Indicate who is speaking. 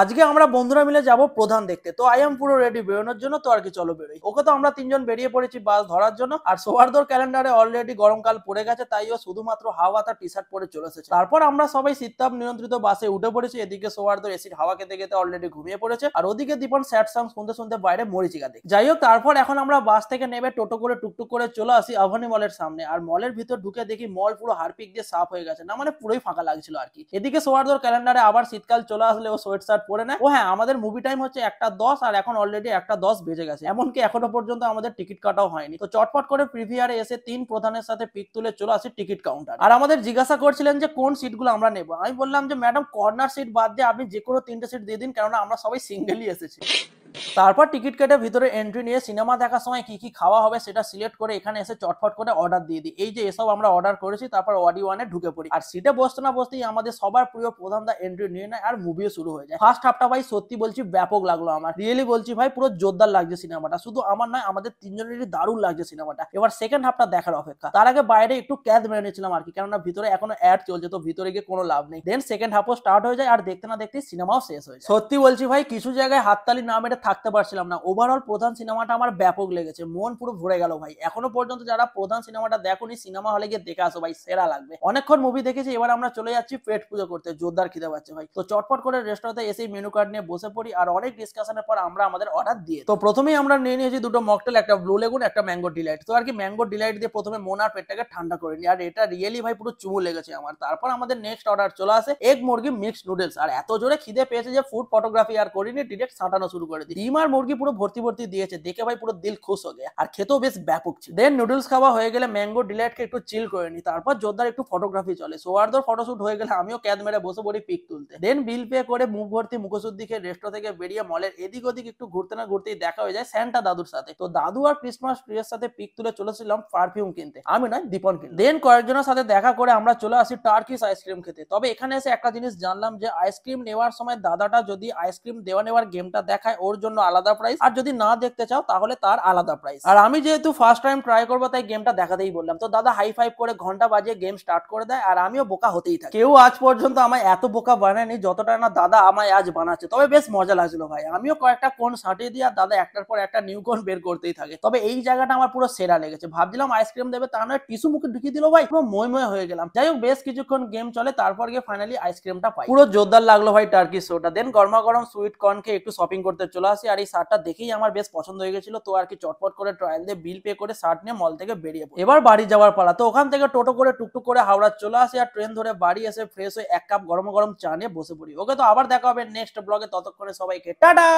Speaker 1: আজকে আমরা বন্ধুরা মিলে যাব প্রধান দেখতে। তো আই এম পুরো রেডি বেরোনোর জন্য। তো আর কি চলো বেরোই। ওকে তো আমরা তিনজন বেরিয়ে পড়েছি বাস ধরার জন্য। আর সৌহার্দ্যর ক্যালেন্ডারে অলরেডি গরমকাল পড়ে গেছে, তাই ও শুধুমাত্র হাওয়া তার টি শার্ট পরে চলে এসেছে। তারপর আমরা সবাই শীততাপ নিয়ন্ত্রিত বাসে উঠে পড়েছি। এদিকে সৌহার্দ্য এসির হাওয়া খেতে খেতে অলরেডি ঘুমিয়ে পড়েছে, আর ওদিকে দীপন স্যাড সং শুনতে শুনতে বাইরে মরিচিকা দেখে। যাই হোক, তারপর এখন আমরা বাস থেকে নেমে টোটো করে টুকটুক করে চলে আসি আভানি মলের সামনে। আর মলের ভিতর ঢুকে দেখি মল পুরো হারপিক দিয়ে সাফ হয়ে গেছে, না মানে পুরোই ফাঁকা লাগছিল আর কি। এদিকে সৌহার্দ্যর ক্যালেন্ডারে আবার শীতকাল চলে আসলে ও সোয়েট শার্ট পরে নেয়। ও হ্যাঁ, আমাদের মুভি টাইম হচ্ছে 1:10 আর এখন অলরেডি 1:10 বেজে গেছে। এমনকি এখনো পর্যন্ত আমাদের টিকিট কাটাও হয়নি। তো চটপট করে প্রিভিয়ারে এসে তিন প্রধানের সাথে পিক তুলে চলে আসি টিকিট কাউন্টার। আর আমাদের জিজ্ঞাসা করছিলেন যে কোন সিটগুলো আমরা নেব। আমি বললাম যে ম্যাডাম, কর্নার সিট বাদ দিয়ে আপনি যে কোনো 3টে সিট দিয়ে দিন, কেননা আমরা সবাই সিঙ্গেলই এসেছি। তারপর টিকিট কেটে ভিতরে এন্ট্রি নিয়ে সিনেমা দেখার সময় কি কি খাওয়া হবে সেটা সিলেক্ট করে এখানে এসে চটফট করে অর্ডার দিয়ে দিই। এই যে এসব আমরা অর্ডার করেছি, তারপর অডি ওয়ানে ঢুকে পড়ি। আর সিটে বসতে না বসতেই আমাদের সবার প্রিয় প্রধান দা এন্ট্রি নিয়ে নেয় আর মুভিও শুরু হয়ে যায়। ফার্স্ট হাফটা ভাই সত্যি বলছি ব্যাপক লাগলো আমার। রিয়েলি বলছি ভাই, পুরো জোরদার লাগছে সিনেমাটা। শুধু আমার নয়, আমাদের তিনজনেরই দারুণ লাগছে সিনেমাটা। এবার সেকেন্ড হাফটা দেখার অপেক্ষা। তার আগে বাইরে একটু ক্যাদ মেরে নিয়েছিলাম আর কি, কেননা ভিতরে এখনো অ্যাড চলছে, তো ভিতরে গিয়ে কোনো লাভ নেই। দেন সেকেন্ড হাফও স্টার্ট হয়ে যায় আর দেখতে না দেখতেই সিনেমাও শেষ হয়ে যায়। সত্যি বলছি ভাই, কিছু জায়গায় হাততালি না মেরে থাকতে পারছিলাম না। ওভারঅল প্রধান সিনেমাটা আমার ব্যাপক লেগেছে, মন পুরো ভরে গেল ভাই। এখনো পর্যন্ত যারা প্রধান সিনেমাটা দেখোনি, সিনেমা হলে গিয়ে দেখে আসো ভাই, সেরা লাগবে। অনেকক্ষণ মুভি দেখেছি, এবার আমরা চলে যাচ্ছি পেট পুজো করতে। জোরদার খিদে পাচ্ছে ভাই। তো চটপট করে রেস্টুরেন্টে এসে মেনু কার্ড নিয়ে বসে পড়ি, আর অনেক ডিসকাশনের পর আমরা আমাদের অর্ডার দিয়ে। তো প্রথমেই আমরা নিয়ে নিয়েছি দুটো মকটেল, একটা ব্লু লেগুন, একটা ম্যাঙ্গো ডিলাইট। তো আর কি ম্যাঙ্গো ডিলাইট দিয়ে প্রথমে মন আর পেটটাকে ঠান্ডা করে নিই, আর এটা রিয়েলি ভাই পুরো চুমু লেগেছে আমার। তারপর আমাদের নেক্সট অর্ডার চলে আসে এগ মুরগি মিক্সড নুডলস। আর এত জোরে খিদে পেয়েছে যে ফুড ফটোগ্রাফি আর করিনি, ডিরেক্ট ছাটানো শুরু করে দিই। ডিম আর মুরগি পুরো ভর্তি ভর্তি দিয়েছে, দেখে ভাই পুরো দিল খুশ হয়ে গেছে। আর খেতেও বেশ ব্যাপক ছিল। দেন নুডলস খাওয়া হয়ে গেলে ম্যাঙ্গো ডিলাইটকে একটু চিল করে নি, তারপর জোরদার একটু ফটোগ্রাফি চলে। সৌহার্দ্যর ফটোশুট হয়ে গেলে আমিও ক্যাদ মেরে বসে পড়ি পিক তুলতে। দেন বিল পে করে মুখ ভর্তি মুখোশুদ্ধি খেয়ে রেস্টো থেকে বেরিয়ে মলের এদিক ওদিক একটু ঘুরতে না ঘুরতেই দেখা হয়ে যায় স্যান্টা দাদুর সাথে। তো দাদু আর ক্রিসমাস ট্রির সাথে পিক তুলে চলেছিলাম পারফিউম কিনতে, আমি নয় দীপন কিনতে। দেন কয়েকজনের সাথে দেখা করে আমরা চলে আসি টার্কিশ আইসক্রিম খেতে। তবে এখানে এসে একটা জিনিস জানলাম যে আইসক্রিম নেওয়ার সময় দাদাটা যদি আইসক্রিম দেওয়া নেওয়ার গেমটা দেখায়, ওর জন্য আলাদা প্রাইস, আর যদি না দেখতে চাও তাহলে তার আলাদা প্রাইস। আর আমি যেহেতু ফার্স্ট টাইম ট্রাই করবো, তাই গেমটা দেখাতেই বললাম। তো দাদা হাই ফাইভ করে ঘন্টা বাজিয়ে গেম স্টার্ট করে দেয়, আর আমিও বোকা হতেই থাকি। কেউ আজ পর্যন্ত আমায় এত বোকা বানায়নি যতটা না দাদা আমায় আজ বানাচ্ছে। তবে বেশ মজা লাগছিল ভাই। আমিও কয়েকটা কোন সাটিয়ে দিই, আর দাদা একটার পর একটা নিউ কোন বের করতেই থাকে। তবে এই জায়গাটা আমার পুরো সেরা লেগেছে। ভাবছিলাম আইসক্রিম দেবে, তা নয় টিস্যু মুখে ঢুকিয়ে দিল ভাই, পুরো মই হয়ে গেলাম। যাই হোক, বেশ কিছুক্ষণ গেম চলে, তারপর গিয়ে ফাইনালি আইসক্রিমটা পাই। পুরো জোরদার লাগলো ভাই টার্কিশ শোটা। দেন গরমা গরম সুইট কর্ন খেয়ে একটু শপিং করতে চলে আসি। আর এই শার্টটা দেখেই আমার বেশ পছন্দ হয়ে গেছিল। তো আর কি চটপট করে ট্রায়াল দিয়ে বিল পে করে শার্ট নিয়ে মল থেকে বেরিয়ে পড়ি। এবার বাড়ি যাওয়ার পালা। তো ওখান থেকে টোটো করে টুকটুক করে হাওড়া চলে আসি, আর ট্রেন ধরে বাড়ি এসে ফ্রেশ হয়ে এক কাপ গরম গরম চা নিয়ে বসে পড়ি। ওকে, তো আবার দেখা হবে নেক্সট ব্লগে। ততক্ষণে সবাইকে টাটা।